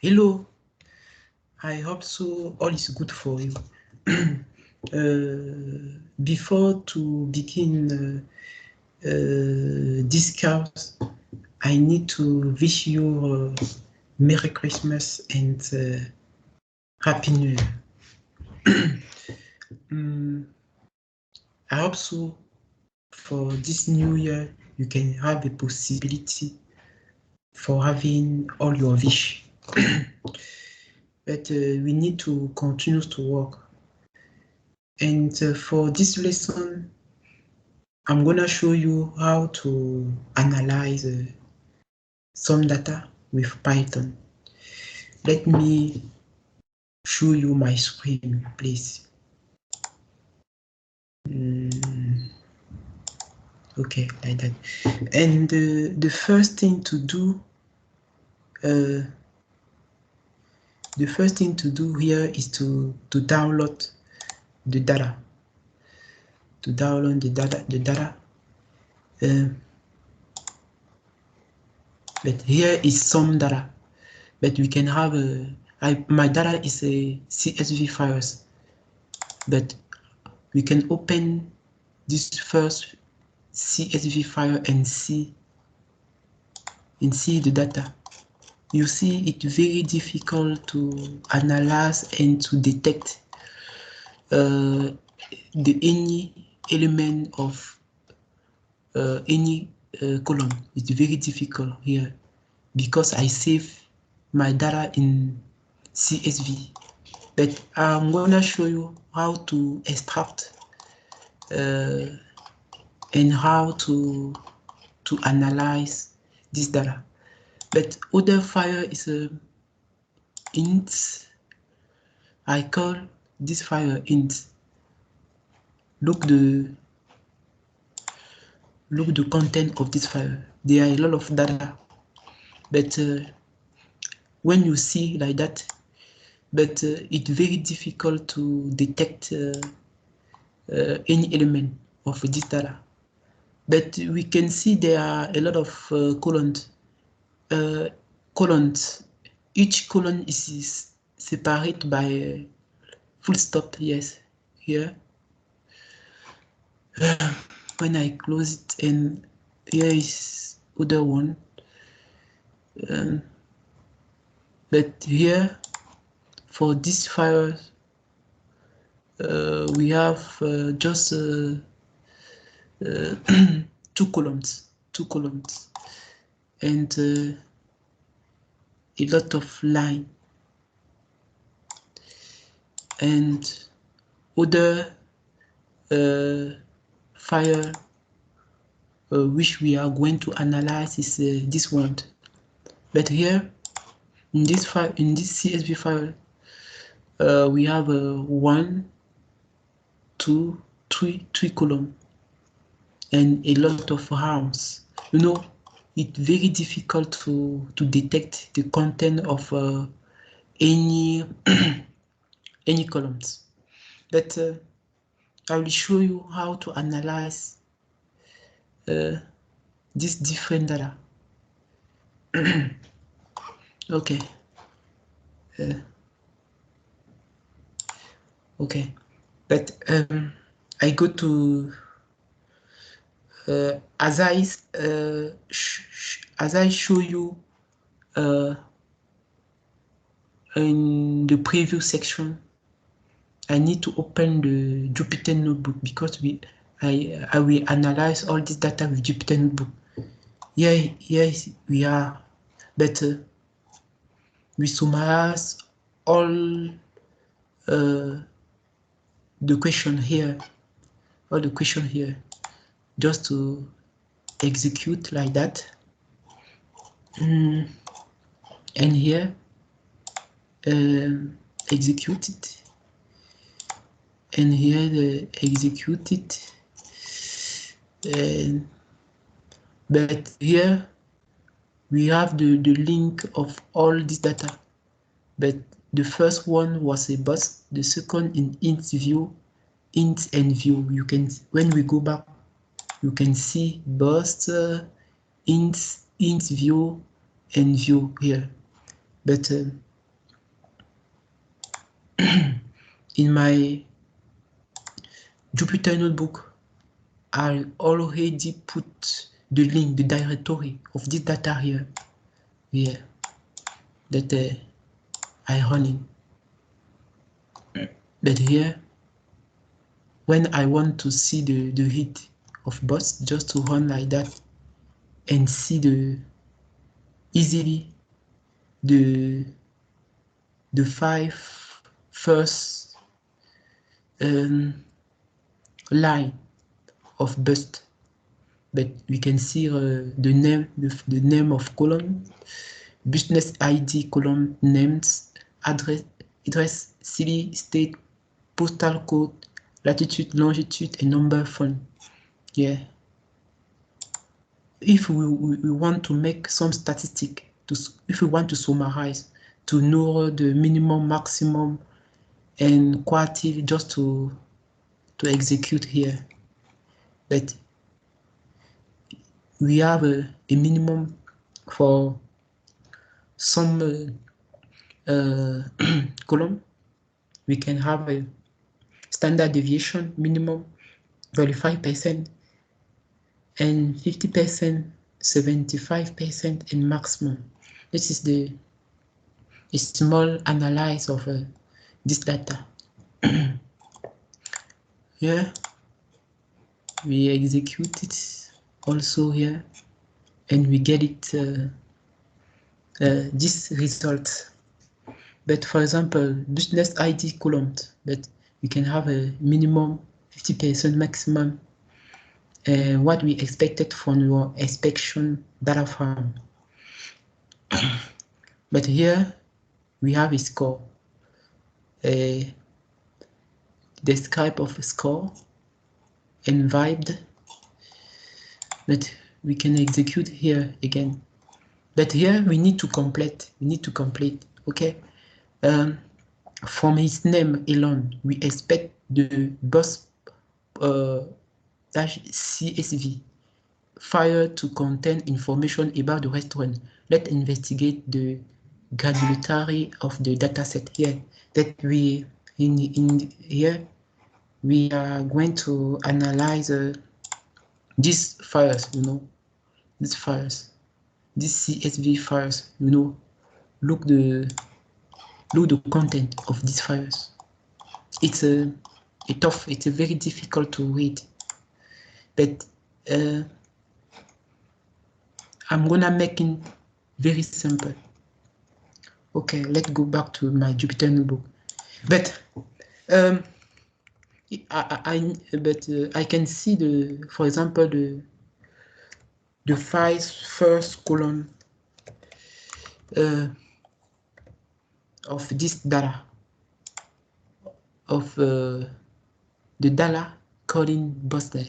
Hello, I hope so all is good for you. Before to begin this course, I need to wish you Merry Christmas and Happy New Year. I hope so for this new year you can have a possibility for having all your wish. But we need to continue to work. And for this lesson, I'm gonna show you how to analyze some data with Python. Let me show you my screen, please. Okay, like that. And the first thing to do, here is to download the data. To download the data. But here is some data. But we can have my data is a CSV files. But we can open this first CSV file and see the data. You see, it's very difficult to analyze and to detect any element of any column. It's very difficult here because I save my data in CSV. But I'm gonna show you how to extract and how to analyze this data. But other file is a int. I call this file int. Look the content of this file. There are a lot of data, but when you see like that, but it's very difficult to detect any element of this data. But we can see there are a lot of columns. Each column is separated by full stop. Yes, here. When I close it, and here is other one. But here for this file, we have just two columns, and a lot of line, and other file which we are going to analyze is this one. But here in this file, in this CSV file, we have 1, 2, 3 columns and a lot of rows. You know, it's very difficult to detect the content of any any columns. But I will show you how to analyze this different data. Okay. Okay, but I go to as I show you in the preview section. I need to open the Jupyter Notebook because I will analyze all this data with Jupyter Notebook. Here we are, but we summarize all the question here, just to execute like that. And here execute it, and here the execute it, but here we have the link of all this data. But the first one was a bus, the second in int and view. You can, when we go back, you can see bus, int, view, and view here. but in my Jupyter Notebook, I already put the link, the directory of this data here that I running. But here, when I want to see the hit of bots, just to run like that and see easily the 5 first line of bust, but we can see the name of column, business ID column names, address, city, state, postal code, latitude, longitude, and number phone. Yeah. If we want to make some statistic, if we want to summarize, to know the minimum, maximum, and quantity, just to execute here. But we have a minimum for some column. We can have a standard deviation minimum 35% and 50%, 75%, and maximum. This is the small analysis of this data. Here we execute it also here, and we get it this result. But for example, business ID columns, that you can have a minimum, 50%, maximum, what we expected from your inspection data frame. But here we have a score, a describe of a score, and vibed, that we can execute here again. But here we need to complete. Okay. From his name alone, we expect the boss -csv file to contain information about the restaurant. Let's investigate the granularity of the dataset here. That we in here we are going to analyze these files. These files, these CSV files. Look the content of these files. It's tough. It's very difficult to read, but I'm gonna make it very simple. Okay, let's go back to my Jupyter Notebook. But I can see for example, the 5 first column of this data, of the data coding buster.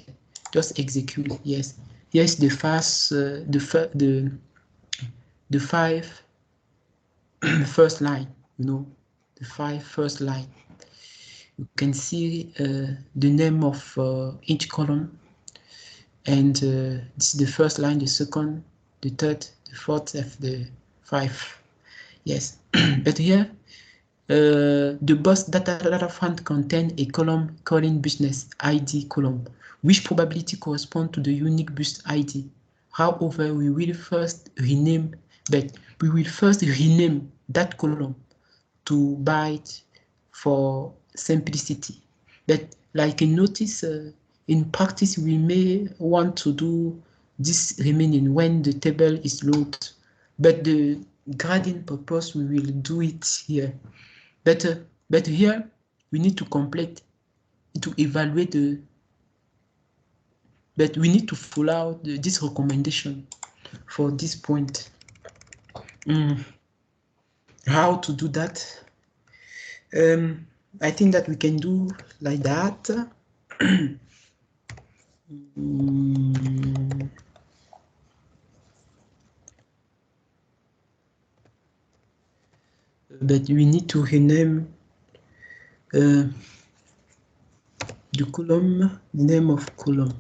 Just execute. Yes, here's the first the 5 first line. The 5 first line. You can see the name of each column, and this is the first line, the second, the third, the fourth, and the 5. Yes. But here the bus data frame contains a column calling business ID column, which probability corresponds to the unique bus ID. However, we will first rename that column to byte for simplicity. But like you notice, in practice, we may want to do this remaining when the table is loaded, but the grading purpose, we will do it here. But here we need to complete, to evaluate but we need to follow this recommendation for this point. How to do that? I think that we can do like that. But we need to rename the column, name of column,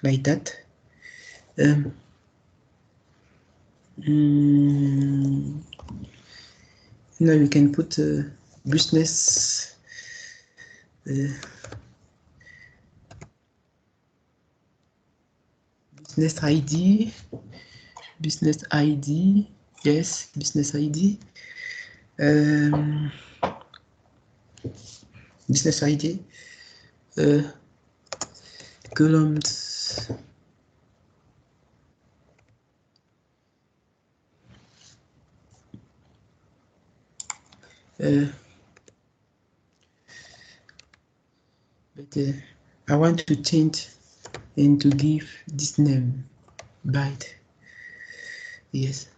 like that. Now we can put business business ID, business ID, yes, business ID, business ID, columns, but I want to change and to give this name byte. Yes.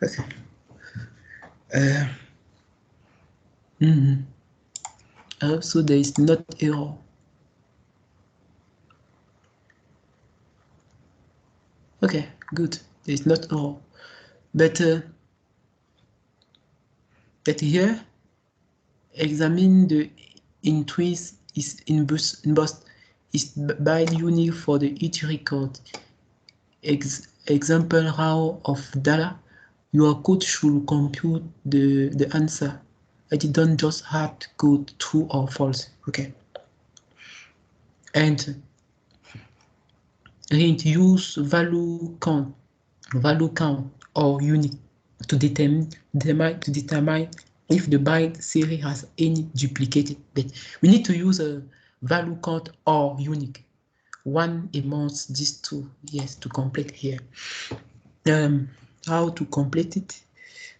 Okay. So there is not error. Okay, good. There is not error. But here, examine the entries is in bus is byte unique for the each record. Example row of data. Your code should compute the answer. It don't just have to code true or false. Okay. And use value count or unique to determine if the byte series has any duplicated bit. We need to use a value count or unique. One amongst these two, yes, to complete here. How to complete it?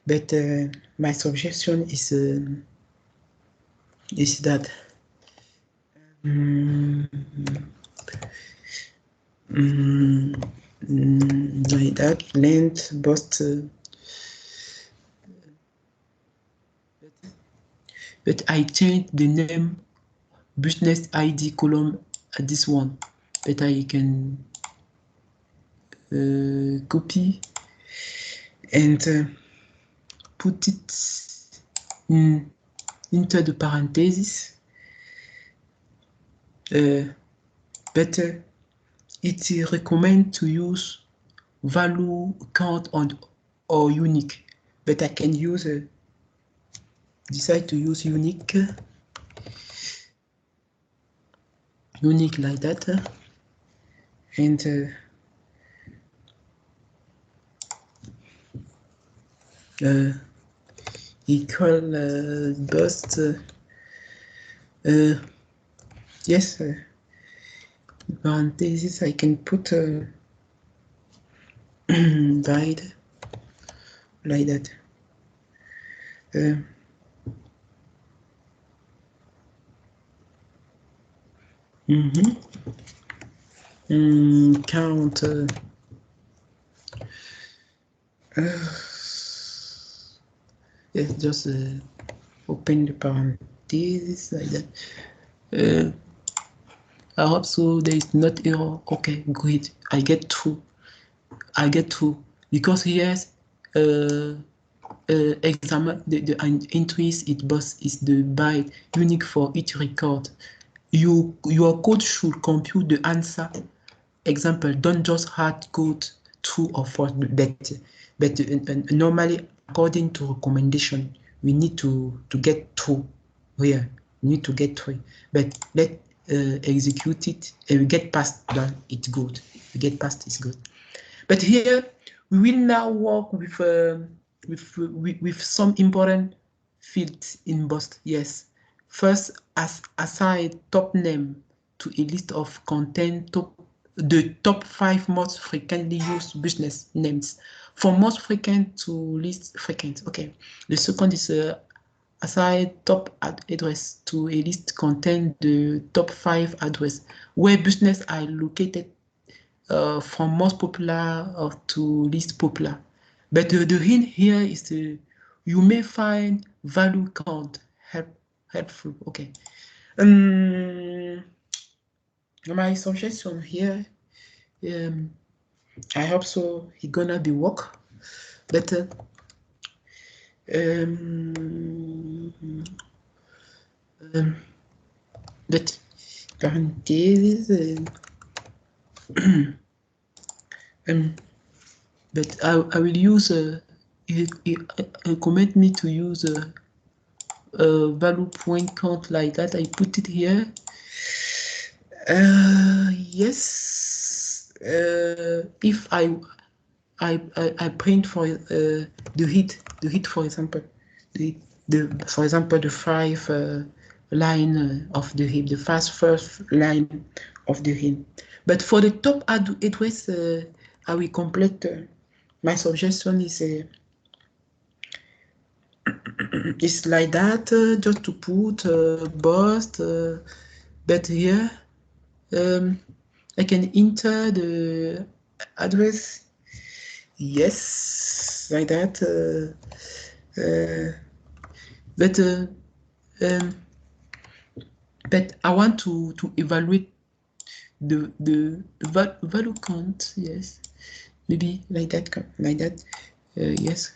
But my suggestion is that like that length bust. But I changed the name business ID column at this one. But I can copy and put it into the parentheses. But it recommends to use value count or unique. But I can use decide to use unique like that, and equal bust. Yes, parentheses. I can put byte like that. Count. Yes, just open the parentheses like that. I hope so. There is not error. Okay, great. I get two because here's examine the entries it bus is the byte unique for each record. Your code should compute the answer. Example, don't just hard code true or false, but normally according to recommendation we need to get true here. We need to get three, but let execute it and we get past that, it's good. We get past, it's good. But here we will now work with some important fields in Bust. Yes, first assign top name to a list of content the top 5 most frequently used business names. For most frequent to least frequent. Okay. The second is assign top address to a list contain the top 5 address where business are located from most popular to least popular. But the hint here is you may find value count helpful. Okay. My suggestion here, I hope so it's gonna be work. But but parentheses but I will use it recommend me to use a value point count like that. I put it here. Yes. If I print for the heat, for example, for example the 5 line of the heap, the first line of the heap. But for the top address, I will complete. My suggestion is like that, just to put bust, but here I can enter the address. Yes, like that. But but I want to evaluate the value count. Yes, maybe like that, like that. Yes,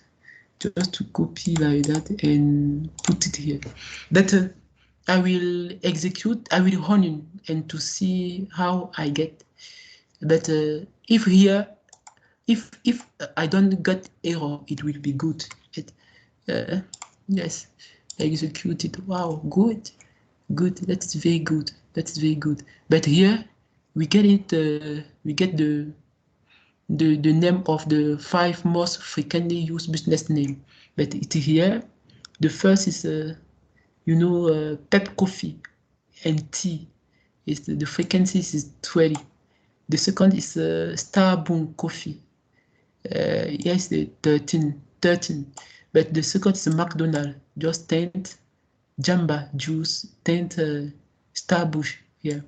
just to copy like that and put it here. But I will execute. I will run in and to see how I get. But if here, if I don't get error, it will be good. Yes, execute it. Wow, good, good. That's very good. That's very good. But here we get it. We get the name of the 5 most frequently used business name. But it here, the first is Pep Coffee and tea. Is the frequency is 20. The second is Starbucks Coffee. Yes, the 13. But the second is McDonald's, just 10. Jamba Juice, 10. Starbucks here.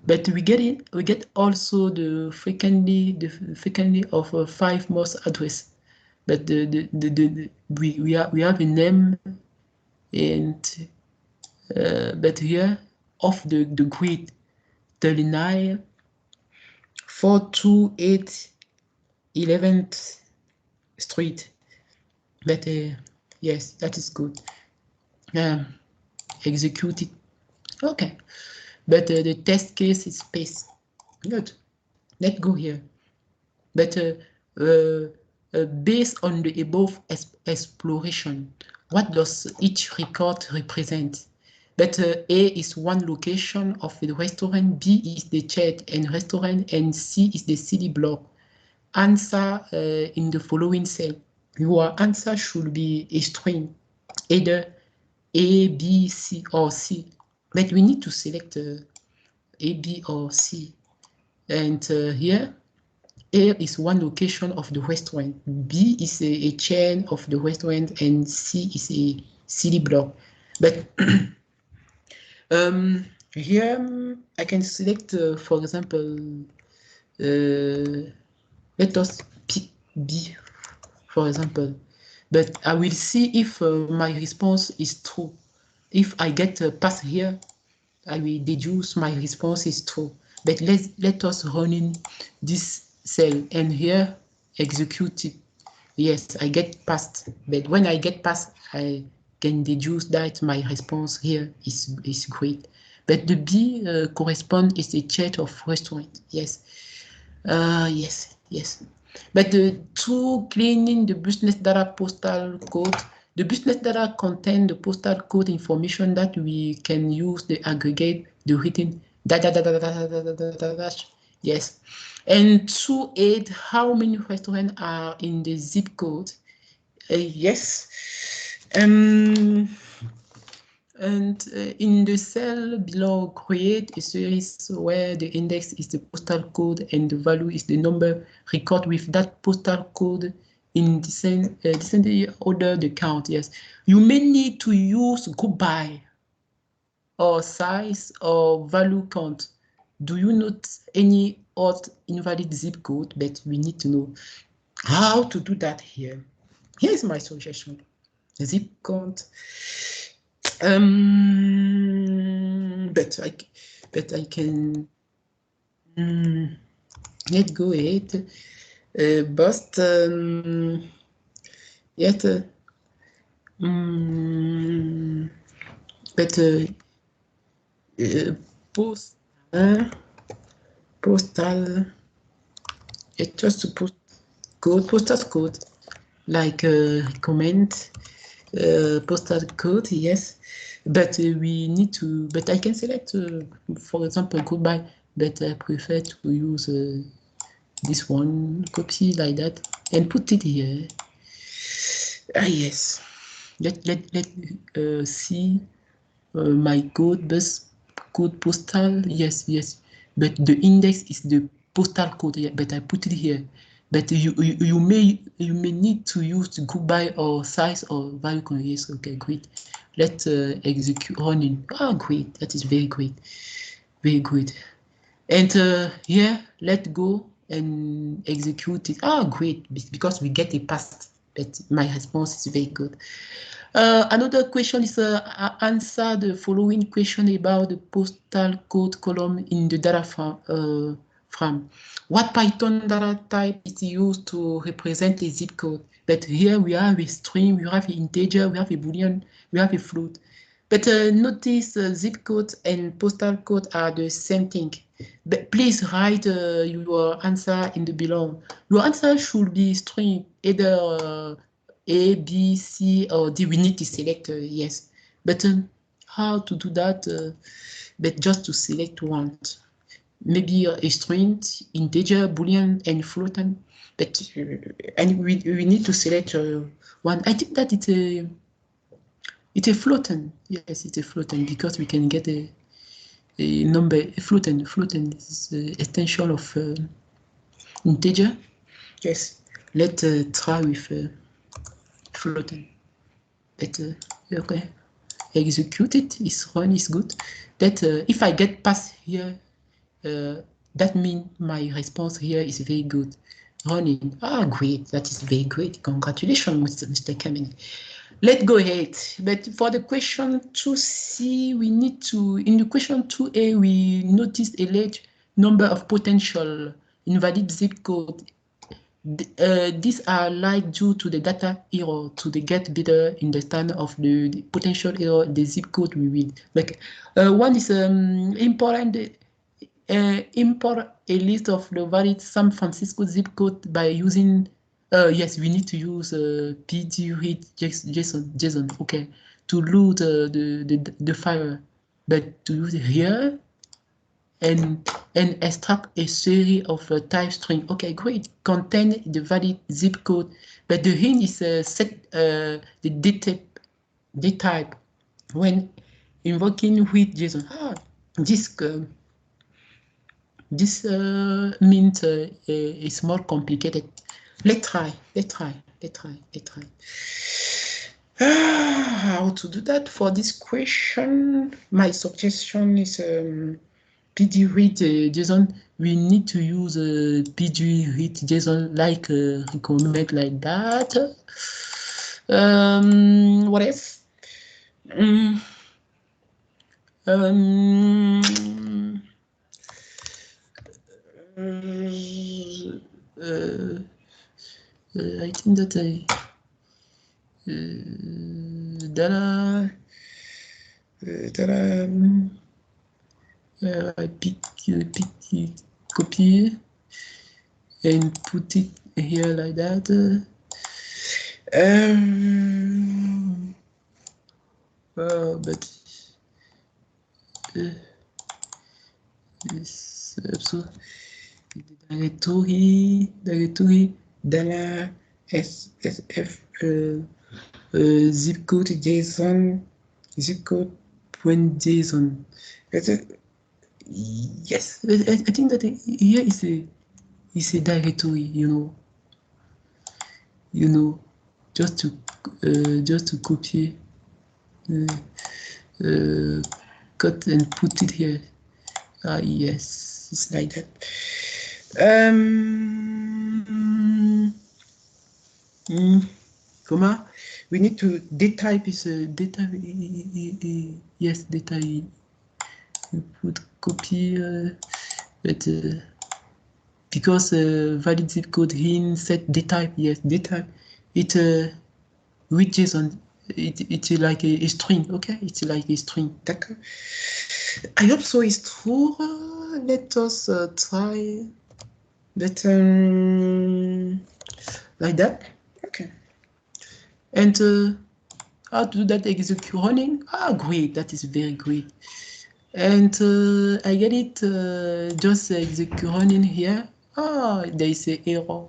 But we get also the frequently of 5 most address. But we have a name and but here of the grid 39 428 11th Street. But yes, that is good. Execute it. Okay. But the test case is space. Good. Let's go here. But based on the above exploration, what does each record represent? But A is one location of the restaurant, B is the chat and restaurant, and C is the city block. Answer in the following cell. Your answer should be a string, either A, B, C, or C. But we need to select A, B, or C. And here, A is one location of the restaurant, B is a chain of the restaurant, and C is a city block. But here I can select, for example, let us pick B, for example. But I will see if my response is true. If I get a pass here, I will deduce my response is true. But let us run in this cell and here execute it. Yes, I get passed. But when I get passed, I can deduce that my response here is great. But the B correspond is the chat of restaurant. Yes. Yes. But the two cleaning the business data postal code, the business data contain the postal code information that we can use to aggregate the written data. Yes. And 2.8, how many restaurants are in the zip code? Yes. And in the cell below, create a series where the index is the postal code and the value is the number record with that postal code in descending order the count. Yes, you may need to use group by or size or value count. Do you note any odd invalid zip code? But we need to know how to do that here. Here's my suggestion. Zip count. But I can let's go ahead. But yet but postal just to post code postal code like comment, postal code, yes. But we need to, but I can select, for example, goodbye, but I prefer to use this one, copy like that, and put it here. Ah, yes. Let see my code bus code postal. Yes, yes. But the index is the postal code. Yeah, but I put it here. But you may need to use the goodbye or size or value. Yes, okay, great. Let's execute running. Oh, great. That is very great. Very good. And here, let's go and execute it. Oh, great, because we get a pass, but my response is very good. Another question is answer the following question about the postal code column in the data frame. What Python data type is used to represent a zip code? But here we have a string, we have an integer, we have a boolean, we have a float. But notice zip code and postal code are the same thing. But please write your answer in the below. Your answer should be string, either A, B, C, or D. We need to select yes. But how to do that? But just to select one. Maybe a string, integer, boolean, and float. But and we need to select one. I think that it's a floating. Yes, it's a floating because we can get a number. A floating is extension of integer. Yes. Let's try with floating. But okay, execute it. It's run is good. That if I get past here, that means my response here is very good. Running. Ah, great. That is very great. Congratulations, Mr. Kamini. Let's go ahead. But for the question 2C, we need to, in the question 2A, we noticed a large number of potential invalid zip code. These are like due to the data error to the get better understanding of the potential error, the zip code we will. Like one is important. Import a list of the valid San Francisco zip code by using yes, we need to use pd read JSON, okay, to load the file, but to use it here and extract a series of type string. Okay, great. Contain the valid zip code, but the hint is set the date type when invoking with JSON. This means it's more complicated. Let's try. How to do that for this question? My suggestion is PD read JSON. We need to use PD read JSON like comment like that. What else? I think that I pick copy and put it here like that. But this also directory dollar sf zip code JSON zip code .json. Yes, I think that here is a directory, you know, just to copy, cut and put it here. Yes, it's like that. Comma. We need to data type is data. Yes, data. You put copy, but because valid zip code in set data type. Yes, data. It with JSON. It's like a string. Okay, it's like a string. I hope so. It's true. Let us try that like that. Okay. And how to do that execute running? Ah, great, that is very great. And I get it, just execute running here. Ah, there is an error.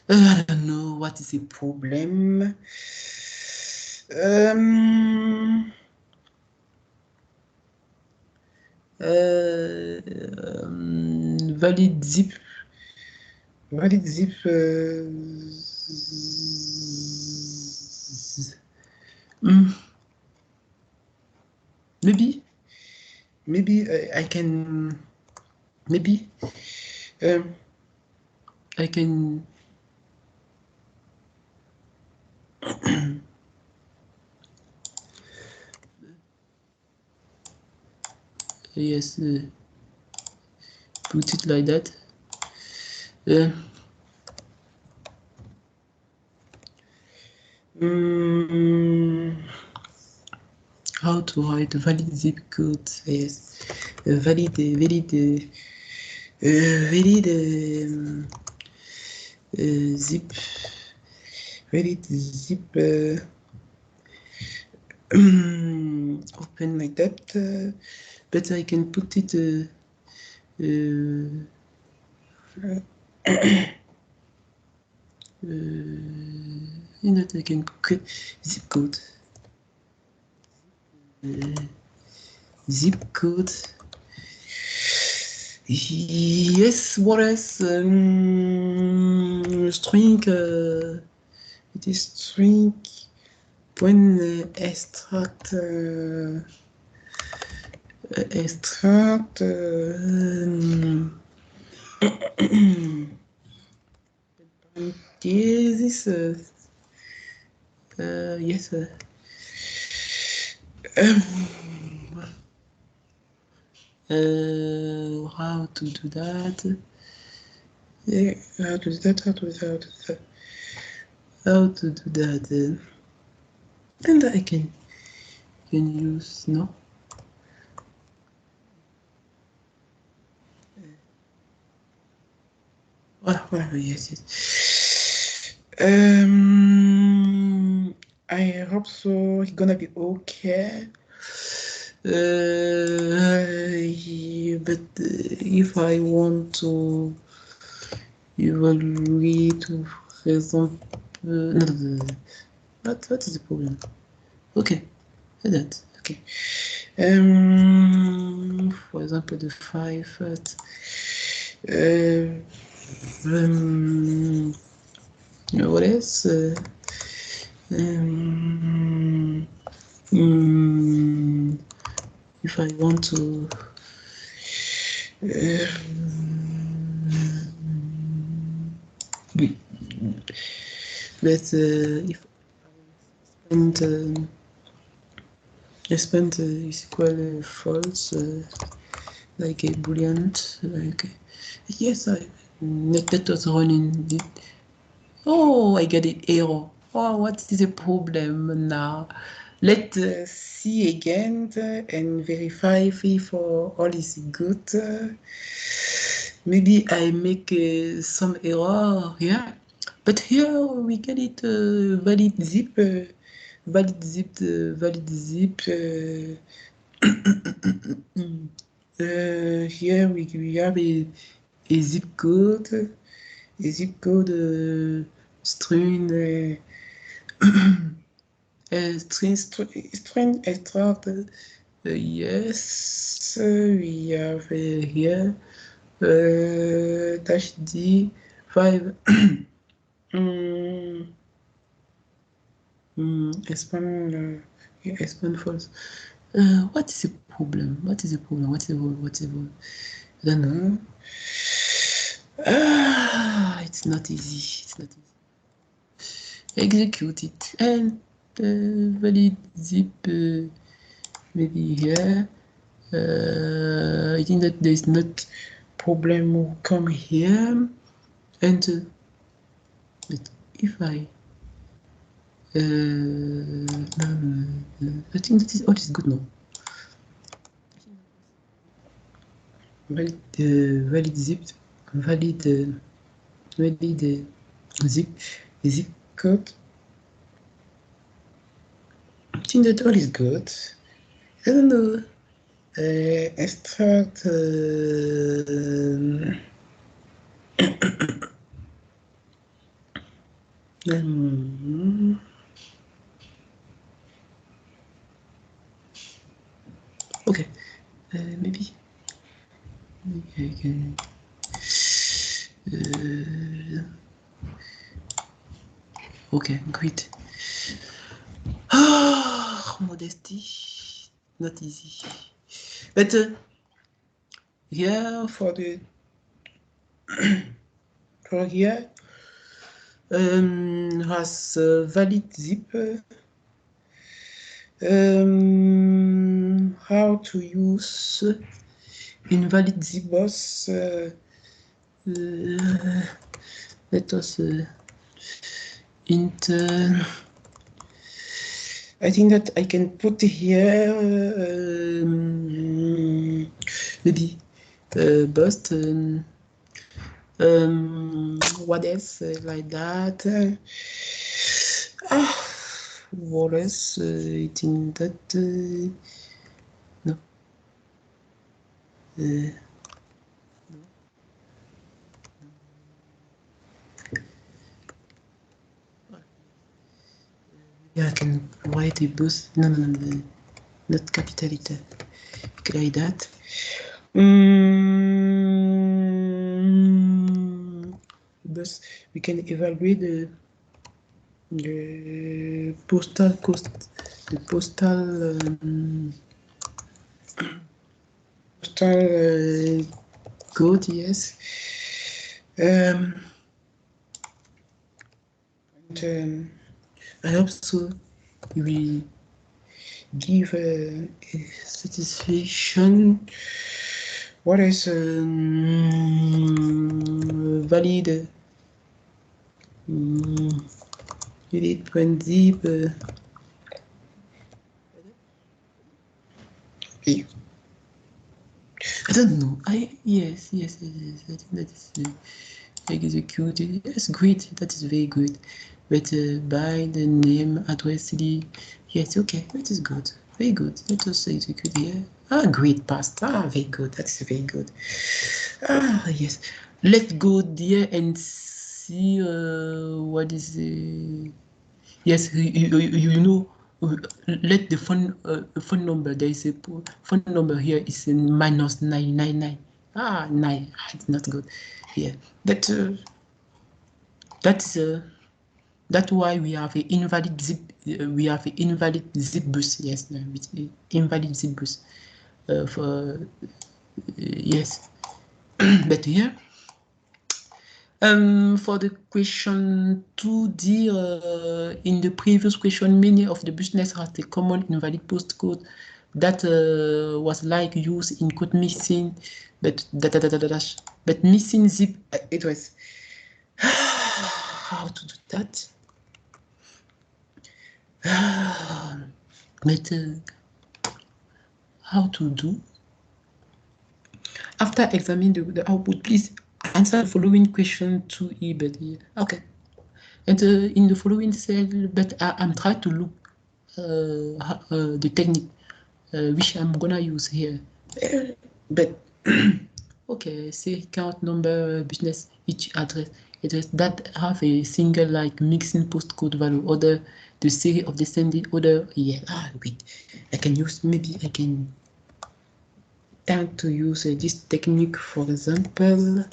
I don't know what is the problem. Valid zip. Valid zip. Maybe. Maybe I can. Maybe. I can. Yes. Put it like that. How to write valid zip code? Yes, valid zip valid zip open like that, but I can put it in that I can create zip code. Zip code. Yes, what else? String. It is string. Point extract. Extract. Parenthesis. Yes. How to do that? Yeah, how to do that? How to do that? How to do that? And I can use no. Whatever, yes, yes. I hope so. It's gonna be okay. But if I want to evaluate, for example, no, what is the problem? Okay, that okay. For example, the 5 at what else? If I want to but if expand is equal false, like a boolean, like yes, that was running. Oh, I get it, error. Oh, what is the problem now? Let's see again and verify if all is good. Maybe I make some error here, but here we get it valid zip, valid zip, valid zip. Here we have a zip code, string. String extract. Yes, we have here dash d 5 expand expand false. What is the problem? What is the problem? What is the problem? What's the problem? I don't know. It's not easy. It's not easy. Execute it and valid zip maybe here. I think that there is not problem will come here and but if I I think that is all is good now. Valid valid zip valid valid zip zip code think that all is good. I don't know. Extract. Okay. Maybe I can. Okay, great. Modesty, not easy. But here for the for here has valid zip. How to use invalid zip boss. Let us int. I think that I can put here maybe bust. What else like that? What else? I think that no. Yeah, I can write a boost. No, not capital letter. Like that. But we can evaluate the postal cost, the postal code, yes. And I hope so. We give a satisfaction. What is valid? Edit.zip. I don't know. Yes. I think that is executed. That's great. That is very good. But by the name address CD. Yes, okay. That is good. Very good. Let us execute here. Great past. Very good. That's very good. Yes. Let's go there and see what is the. Yes, you know, let the phone number. There is a phone number here is -999. 9. It's not good. Yeah, but that's why we have an invalid zip. We have an invalid zip bus. Yes, with invalid zip bus. For yes, but here. For the question 2D, in the previous question, many of the business has the common invalid postcode that was like used in code missing, but but missing zip. It was how to do that. But how to do? After examining the output, please answer the following question 2E. But okay. And in the following cell, but I'm trying to look the technique which I'm gonna use here. But okay, say count number business each address that have a single like mixing postcode value order the series of descending order. Yeah, wait, I can use, maybe I can tend to use this technique, for example.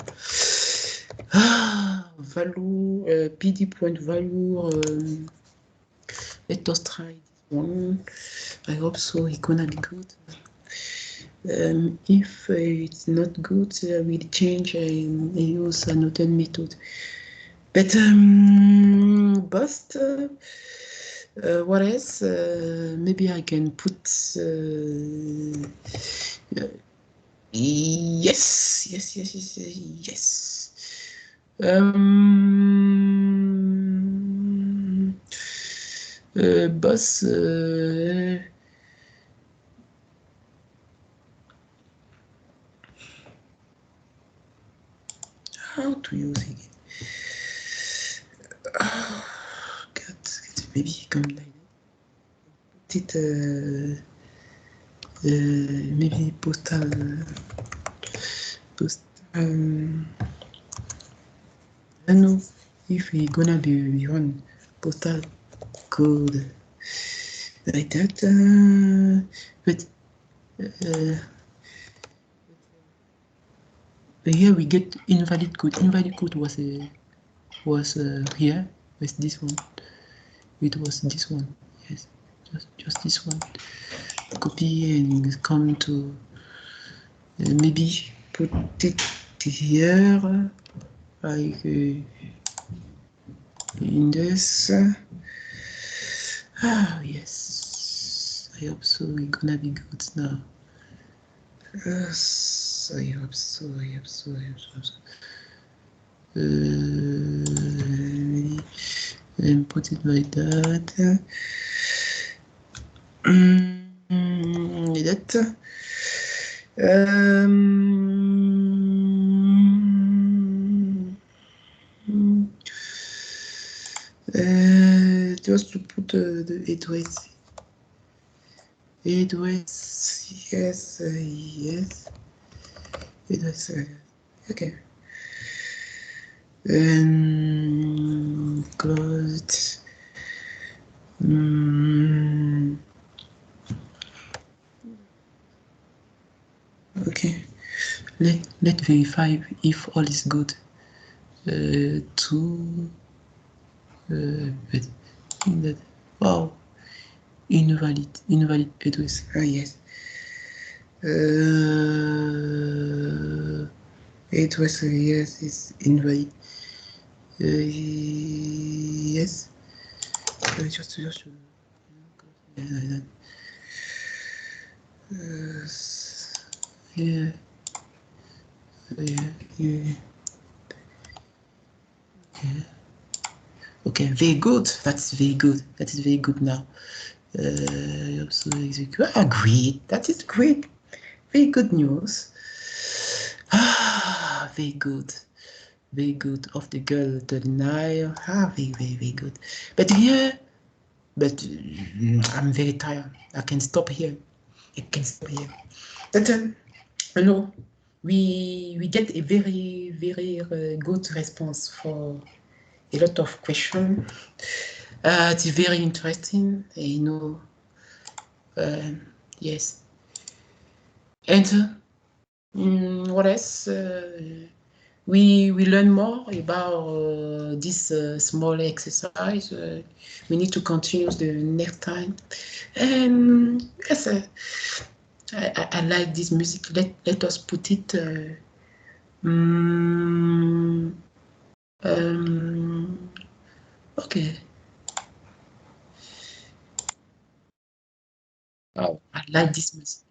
Value PD point value. Let us try this one. I hope so. It's gonna be good. If it's not good, I will change and use another method. But bust. What else? Maybe I can put. Yes. Bus. How to use it? God, maybe come like it maybe postal I don't know if we gonna be on postal code like that, but here we get invalid code. Invalid code was here with this one. It was this one. Yes, just this one. Copy and come to maybe put it here like in this. Yes, I hope so. We're gonna be good now. Yes, I hope so. I hope so. I hope so. And put it like that. Like that. Just to put the address. Address, yes, yes. Address, okay. Closed. Okay. Let verify if all is good. Wow. Invalid address. Yes. Address, yes, it's invalid. Yes. Just yeah. Okay, very good. That's very good. That is very good now. Also execute. Great. That is great. Very good news. Very good. Very good. Of the girl 39. Very good. But here, I'm very tired. I can stop here. I can stop here. But you know, we get a very good response for a lot of questions. It's very interesting, you know. Yes. And what else? We learn more about this small exercise. We need to continue the next time. And yes, I like this music. Let us put it. Okay. Oh, I like this music.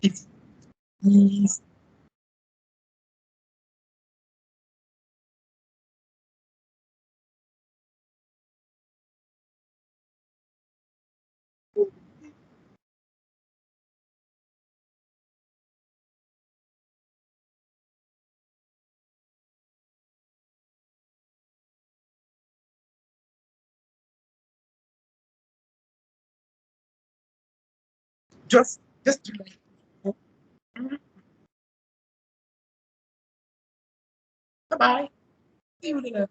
It's just do like. Bye bye. See you later.